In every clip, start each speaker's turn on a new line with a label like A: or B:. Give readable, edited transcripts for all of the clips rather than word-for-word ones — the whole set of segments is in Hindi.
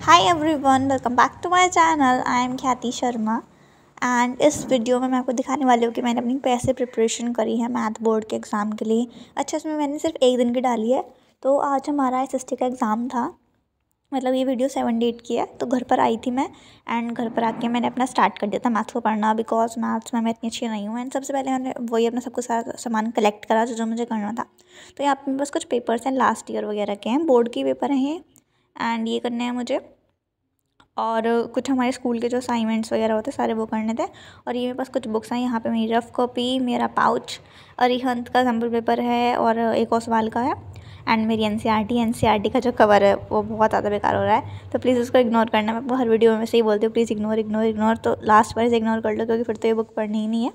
A: Hi everyone, welcome back to my channel. I am Khyati Sharma and इस वीडियो में मैं आपको दिखाने वाली हूँ कि मैंने अपनी कैसे प्रिपरेशन करी है मैथ बोर्ड के एग्ज़ाम के लिए। अच्छा, इसमें मैंने सिर्फ एक दिन की डाली है। तो आज हमारा एसएसटी का एग्ज़ाम था, मतलब ये वीडियो 7 डेट की है। तो घर पर आई थी मैं एंड घर पर आके मैंने अपना स्टार्ट कर दिया था मैथ्स को पढ़ना, बिकॉज मैथ्स में मैं इतनी अच्छी नहीं हूँ। एंड सबसे पहले मैंने वही अपना सब कुछ सारा सामान कलेक्ट करा जो मुझे करना था। तो यहाँ पे मेरे पास कुछ पेपर्स हैं लास्ट ईयर वगैरह के हैं, बोर्ड के पेपर हैं एंड ये करने हैं मुझे। और कुछ हमारे स्कूल के जो असाइनमेंट्स वगैरह होते सारे वो करने थे। और ये मेरे पास कुछ बुक्स हैं, यहाँ पे मेरी रफ़ कॉपी, मेरा पाउच, अरिहंत का सैम्पल पेपर है और एक और सवाल का है एंड मेरी एनसीईआरटी का जो कवर है वो बहुत ज़्यादा बेकार हो रहा है, तो प्लीज़ उसको इग्नोर करना। मैं आपको हर वीडियो में से ही बोलती हूँ प्लीज़ इग्नोर। तो लास्ट बार से इग्नोर कर लो, क्योंकि फिर तो ये बुक पढ़नी ही नहीं है,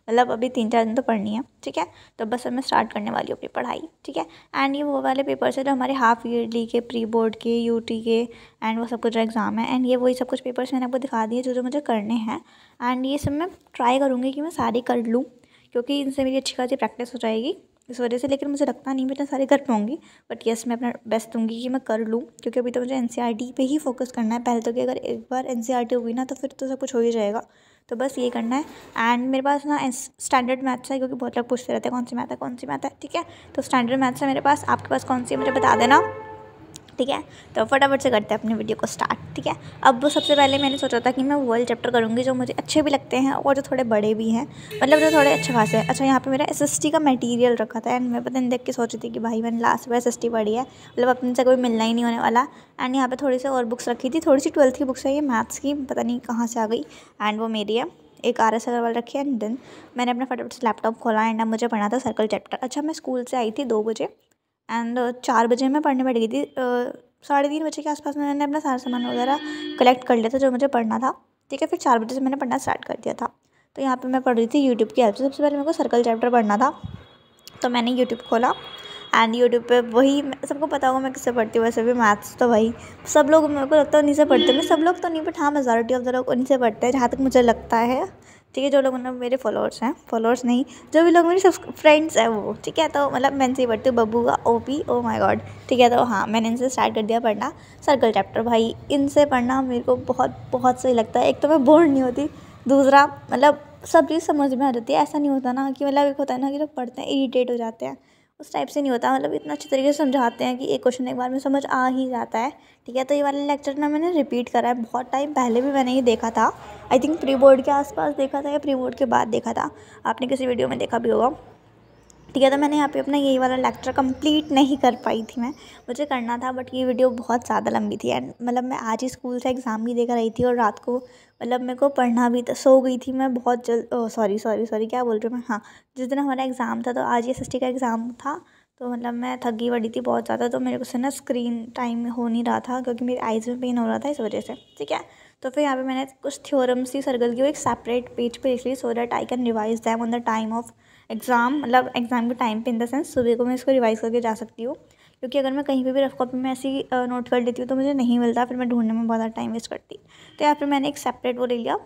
A: मतलब अभी 3-4 दिन तो पढ़नी है, ठीक है। तो बस अब मैं स्टार्ट करने वाली हूँ अपनी पढ़ाई, ठीक है। एंड ये वो वाले पेपर्स है जो हमारे हाफ ईयरली के, प्री बोर्ड के, यूटी के एंड वो सब कुछ जो एग्ज़ाम है। एंड ये वही सब कुछ पेपर्स मैंने आपको दिखा दिए जो मुझे करने हैं। एंड ये सब मैं ट्राई करूँगी कि मैं सारी कर लूँ, क्योंकि इनसे मेरी अच्छी खासी प्रैक्टिस हो जाएगी इस वजह से। लेकिन मुझे लगता नहीं मैं इतना सारे कर पाऊँगी, बट येस मैं अपना बेस्ट दूँगी कि मैं कर लूँ, क्योंकि अभी तो मुझे एनसीईआरटी पे ही फोकस करना है पहले तो, कि अगर एक बार एनसीईआरटी होगी ना तो फिर तो सब कुछ हो ही जाएगा। तो बस ये करना है। एंड मेरे पास ना स्टैंडर्ड मैथ्स है, क्योंकि बहुत लोग पूछते रहते हैं कौन सी मैथ है, ठीक है। तो स्टैंडर्ड मैथ्स है मेरे पास, आपके पास कौन सी है मुझे बता देना, ठीक है। तो फटाफट से करते हैं अपनी वीडियो को स्टार्ट, ठीक है। अब सबसे पहले मैंने सोचा था कि मैं वो वाले चैप्टर करूँगी जो मुझे अच्छे भी लगते हैं और जो थोड़े बड़े भी हैं, मतलब जो थोड़े अच्छे खासे हैं। अच्छा, यहाँ पे मेरा एसएसटी का मटेरियल रखा था एंड मैं पता नहीं देख के सोची थी कि भाई मैंने लास्ट बार एसएसटी पढ़ी है, मतलब अपने से कोई मिलना ही नहीं होने वाला। एंड यहाँ पे थोड़ी सी और बुक्स रखी थी, थोड़ी सी 12th की बुक्स है ये मैथ्स की, पता नहीं कहाँ से आ गई एंड वो मेरी है। एक RS अग्रवाल रखी है एंड देन मैंने अपना फटाफट से लैपटॉप खोला एंड अब मुझे पढ़ना था सर्कल चैप्टर। अच्छा, मैं स्कूल से आई थी 2 बजे एंड 4 बजे मैं पढ़ने बैठ गई थी। 3:30 बजे के आसपास मैंने अपना सारा सामान वगैरह कलेक्ट कर लिया था जो मुझे पढ़ना था, ठीक है। फिर 4 बजे से मैंने पढ़ना स्टार्ट कर दिया था। तो यहाँ पे मैं पढ़ रही थी यूट्यूब की हेल्प से। सबसे पहले मेरे को सर्कल चैप्टर पढ़ना था, तो मैंने यूट्यूब खोला एंड यूट्यूब पे वही सबको पता होगा मैं किससे पढ़ती हूँ वैसे भी मैथ्स, तो वही सब लोग मेरे को लगता है उन्हीं से पढ़ते हैं। मैं सब लोग तो नहीं, बट हाँ मेजॉरिटी ऑफ द लोग उन्हीं से पढ़ते हैं जहाँ तक मुझे लगता है, ठीक है। जो लोग मतलब मेरे फॉलोअर्स हैं, फॉलोअर्स नहीं, जो भी लोग मेरे सब फ्रेंड्स हैं वो, ठीक है। तो मतलब मैं इनसे ही पढ़ती हूँ, बब्बूगा, ओपी, ओ माय गॉड, ठीक है। तो हाँ, मैंने इनसे स्टार्ट कर दिया पढ़ना सर्कल चैप्टर। भाई इनसे पढ़ना मेरे को बहुत बहुत सही लगता है। एक तो मैं बोर नहीं होती, दूसरा मतलब सब चीज़ समझ में आ जाती है। ऐसा नहीं होता ना कि मतलब एक होता है ना कि जब पढ़ते हैं इरिटेट हो जाते हैं, उस टाइप से नहीं होता। मतलब इतना अच्छे तरीके से समझाते हैं कि एक क्वेश्चन एक बार में समझ आ ही जाता है, ठीक है। तो ये वाला लेक्चर ना मैंने रिपीट करा है, बहुत टाइम पहले भी मैंने ये देखा था, आई थिंक प्री बोर्ड के आसपास देखा था या प्री बोर्ड के बाद देखा था, आपने किसी वीडियो में देखा भी होगा, ठीक है। तो मैंने यहाँ पे अपना यही वाला लेक्चर कंप्लीट नहीं कर पाई थी मैं, मुझे करना था, बट ये वीडियो बहुत ज़्यादा लंबी थी एंड मतलब मैं आज ही स्कूल से एग्ज़ाम भी देकर आई थी और रात को मतलब मेरे को पढ़ना भी था, सो गई थी मैं बहुत जल्द। सॉरी क्या बोल रही हूँ मैं, हाँ, जिस दिन हमारा एग्ज़ाम था तो आज ये एसएसटी का एग्ज़ाम था, तो मतलब मैं थकी पड़ी थी बहुत ज़्यादा, तो मेरे को से ना स्क्रीन टाइम हो नहीं रहा था क्योंकि मेरी आइज़ में पेन हो रहा था इस वजह से, ठीक है। तो फिर यहाँ पे मैंने कुछ थ्योरम्स थी सर्कल की, वो एक सेपरेट पेज पे लिख ली so that I can revise them on the time of exam, मतलब एग्ज़ाम के टाइम पे, इन द सेंस सुबह को मैं इसको रिवाइज़ करके जा सकती हूँ। क्योंकि अगर मैं कहीं पे भी रफ कॉपी में ऐसी नोट कर लेती हूँ तो मुझे नहीं मिलता, फिर मैं ढूंढने में बहुत ज़्यादा टाइम वेस्ट करती। तो यहाँ पर मैंने एक सेपरेट वो ले लिया,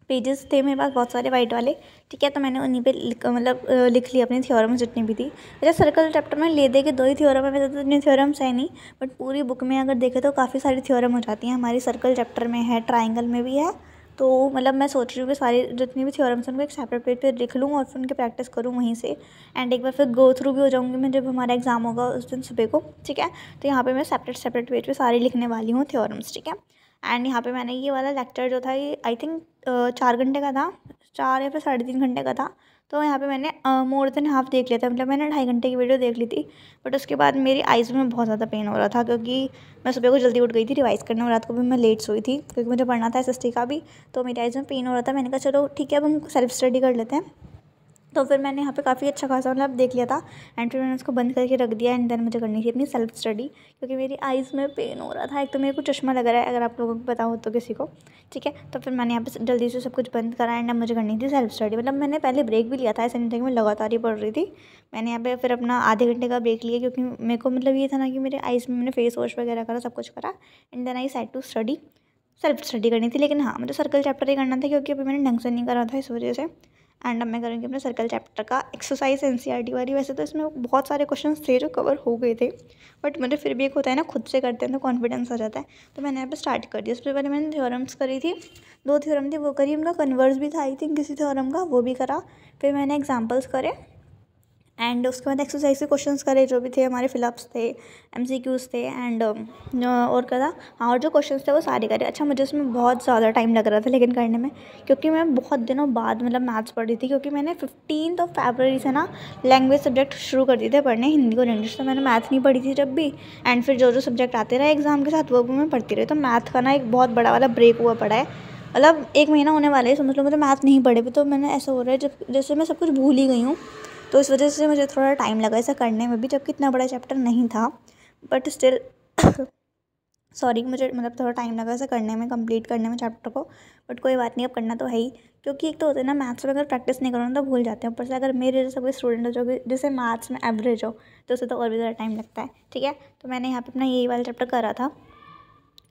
A: पेजेस थे मेरे पास बहुत सारे वाइट वाले, ठीक है। तो मैंने उन्हीं पे लिख ली अपनी थ्योरम्स जितनी भी थी। अच्छा, सर्कल चैप्टर में ले दे के 2 ही थ्योरम है, वैसे तो इतनी थ्योरम्स है नहीं, बट पूरी बुक में अगर देखें तो काफ़ी सारी थ्योरम हो जाती हैं। हमारी सर्कल चैप्टर में है, ट्राइंगल में भी है, तो मतलब मैं सोच रही हूँ कि सारी जितनी भी थ्योरम्स हैं उनको एक सेपरेट पेज पे लिख लूँ और फिर उनकी प्रैक्टिस करूँ वहीं से एंड एक बार फिर गो थ्रू भी हो जाऊँगी मैं जब हमारा एग्ज़ाम होगा उस दिन सुबह को, ठीक है। तो यहाँ पे मैं सेपरेट पेज पे सारी लिखने वाली हूँ थ्योरम्स, ठीक है। एंड यहाँ पे मैंने ये वाला लेक्चर जो था ये आई थिंक 4 घंटे का था, 4 या फिर 3.5 घंटे का था। तो यहाँ पे मैंने मोर देन हाफ देख लिया था, मतलब मैंने 2.5 घंटे की वीडियो देख ली थी। बट उसके बाद मेरी आइज़ में बहुत ज़्यादा पेन हो रहा था क्योंकि मैं सुबह को जल्दी उठ गई थी रिवाइज़ करने और रात को भी मैं लेट सोई थी क्योंकि मुझे पढ़ना था एसएसटी का भी, तो मेरी आइज़ में पेन हो रहा था। मैंने कहा चलो ठीक है अब हम सेल्फ स्टडी कर लेते हैं। तो फिर मैंने यहाँ पे काफ़ी अच्छा खासा मतलब देख लिया था एंड फिर मैंने उसको बंद करके रख दिया एंड देन मुझे करनी थी अपनी सेल्फ स्टडी, क्योंकि मेरी आइज़ में पेन हो रहा था। एक तो मेरे को चश्मा लग रहा है अगर आप लोगों को पता हो तो किसी को, ठीक है। तो फिर मैंने यहाँ पे जल्दी से सब कुछ बंद करा एंड अब मुझे करनी थी सेल्फ स्टडी। मतलब मैंने पहले ब्रेक भी लिया था, ऐसा नहीं था कि मैं लगातार ही पढ़ रही थी। मैंने यहाँ पे फिर अपना आधे घंटे का ब्रेक लिया क्योंकि मेरे को मतलब ये था ना कि मेरे आइज़ में मैंने फेस वॉश वगैरह करा, सब कुछ करा and then I set to study, self study करनी थी। लेकिन हाँ, मुझे सर्कल चैप्टर ही करना था क्योंकि अभी मैंने ढंग से नहीं करा था इस वजह से। एंड अब मैं करूँगी अपने सर्कल चैप्टर का एक्सरसाइज एनसीईआरटी वाली। वैसे तो इसमें बहुत सारे क्वेश्चंस थे जो कवर हो गए थे, बट मुझे फिर भी एक होता है ना, खुद से करते हैं तो कॉन्फिडेंस आ जाता है। तो मैंने यहाँ पे स्टार्ट कर दिया। सबसे पहले मैंने थ्योरम्स करी थी, 2 थ्योरम थी वो करी, उनका कन्वर्स भी था आई थिंक किसी थ्योरम का, वो भी करा। फिर मैंने एग्जाम्पल्स करे एंड उसके बाद एक्सरसाइज के क्वेश्चंस करे जो भी थे, हमारे फिलअप्स थे, एमसीक्यूज़ थे एंड और क्या था, हाँ, और जो क्वेश्चंस थे वो सारे करे। अच्छा, मुझे उसमें बहुत ज़्यादा टाइम लग रहा था लेकिन करने में, क्योंकि मैं बहुत दिनों बाद मतलब मैथ्स पढ़ रही थी, क्योंकि मैंने 15 फरवरी से ना लैंग्वेज सब्जेक्ट शुरू कर दिए थे पढ़ने, हिंदी और इंग्लिश। तो मैंने मैथ नहीं पढ़ी थी जब भी, एंड फिर जो सब्जेक्ट आते रहे एग्जाम के साथ वो भी मैं पढ़ती रही। तो मैथ का ना एक बहुत बड़ा वाला ब्रेक हुआ पड़ा है, मतलब 1 महीना होने वाला है समझ लो मुझे मैथ नहीं पढ़े भी। तो मैंने ऐसा हो रहा है जब जैसे मैं सब कुछ भूल ही गई हूँ, तो इस वजह से मुझे थोड़ा टाइम लगा ऐसा करने में भी, जबकि इतना बड़ा चैप्टर नहीं था, बट स्टिल सॉरी, मुझे मतलब थोड़ा टाइम लगा ऐसा करने में, कंप्लीट करने में चैप्टर को। बट कोई बात नहीं, अब करना तो है ही, क्योंकि एक तो होता है ना मैथ्स में अगर प्रैक्टिस नहीं करो ना तो भूल जाते हैं। ऊपर से अगर मेरे जैसा कोई स्टूडेंट हो जो कि जिसे मैथ्स में एवरेज हो तो उसे तो और भी ज़्यादा टाइम लगता है। ठीक है, तो मैंने यहाँ पे अपना यही वाला चैप्टर करा था।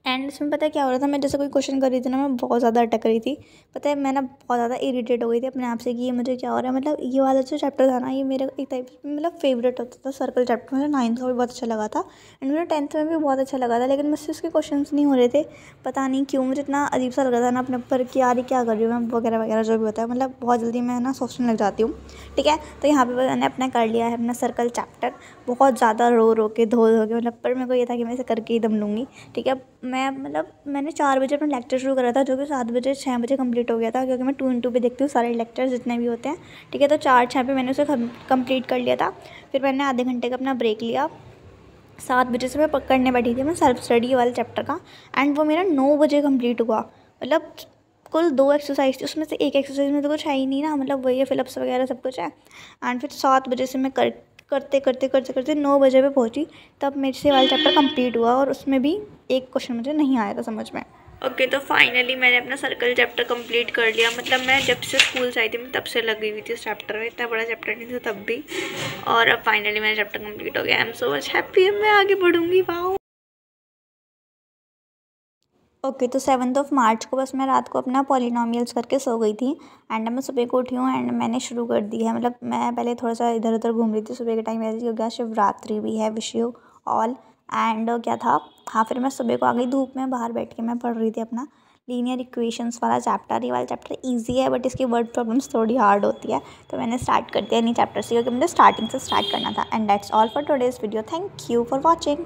A: एंड इसमें पता है क्या हो रहा था, मैं जैसे कोई क्वेश्चन कर रही थी ना, मैं बहुत ज़्यादा अटक रही थी। पता है मैं ना बहुत ज़्यादा इरीटेट हो गई थी अपने आप से कि ये मुझे क्या हो रहा है। मतलब ये वाला जो चैप्टर था ना, ये मेरा एक टाइप मतलब फेवरेट होता था सर्कल चैप्टर। मुझे 9th का भी बहुत अच्छा लगा था एंड मुझे 10th में भी बहुत अच्छा लगा था, लेकिन मुझसे उसके क्वेश्चन नहीं हो रहे थे। पता नहीं क्यों मुझे इतना अजीब सा लग रहा था ना अपने ऊपर कि यार ये क्या कर रही हूँ मैं, वगैरह वगैरह जो भी होता है। मतलब बहुत जल्दी मैं ना सोचने लग जाती हूँ। ठीक है, तो यहाँ पे मैंने अपना कर लिया है अपना सर्कल चैप्टर, बहुत ज़्यादा रो के धो के, मतलब पर मेरे को ये था कि मैं इसे करके ही दम लूँगी। ठीक है, मैं मतलब मैंने 4 बजे अपना लेक्चर शुरू करा था, जो कि 7 बजे 6 बजे कंप्लीट हो गया था, क्योंकि मैं 2 इन 2 पे देखती हूँ सारे लेक्चर जितने भी होते हैं। ठीक है, तो 4-6 पे मैंने उसे कंप्लीट कर लिया था। फिर मैंने आधे घंटे का अपना ब्रेक लिया। 7 बजे से मैं पकड़ने बैठी थी मैं सेल्फ स्टडी वाले चैप्टर का, एंड वो मेरा 9 बजे कंप्लीट हुआ। मतलब कुल 2 एक्सरसाइज थी, उसमें से एक एक्सरसाइज में तो कुछ है ही नहीं ना, मतलब वही है फिलअप्स वगैरह सब कुछ है। एंड फिर 7 बजे से मैं करते 9 बजे पे पहुंची, तब मेरे से वाला चैप्टर कंप्लीट हुआ, और उसमें भी एक क्वेश्चन मुझे नहीं आया था समझ में। ओके, तो फाइनली मैंने अपना सर्कल चैप्टर कंप्लीट कर लिया। मतलब मैं जब से स्कूल से आई थी मैं तब से लगी हुई थी उस चैप्टर में, इतना बड़ा चैप्टर नहीं था तब भी, और अब फाइनली मेरा चैप्टर कंप्लीट हो गया। I am so much happy, मैं आगे बढ़ूंगी। वाओ। ओके, तो 7 मार्च को बस मैं रात को अपना पॉलिनॉमियल्स करके सो गई थी, एंड मैं सुबह को उठी हूँ एंड मैंने शुरू कर दी है। मतलब मैं पहले थोड़ा सा इधर उधर घूम रही थी सुबह के टाइम, ऐसे हो गया शिवरात्रि भी है, विश यू ऑल। एंड क्या था, हाँ, फिर मैं सुबह को आ गई धूप में, बाहर बैठ के मैं पढ़ रही थी अपना लीनियर इक्वेशंस वाला चैप्टर। ये वाला चैप्टर इजी है बट इसकी वर्ड प्रॉब्लम्स थोड़ी हार्ड होती है, तो मैंने स्टार्ट कर दिया नहीं चैप्टर से, क्योंकि मुझे स्टार्टिंग से स्टार्ट करना था। And that's all for today's video. Thank you for watching.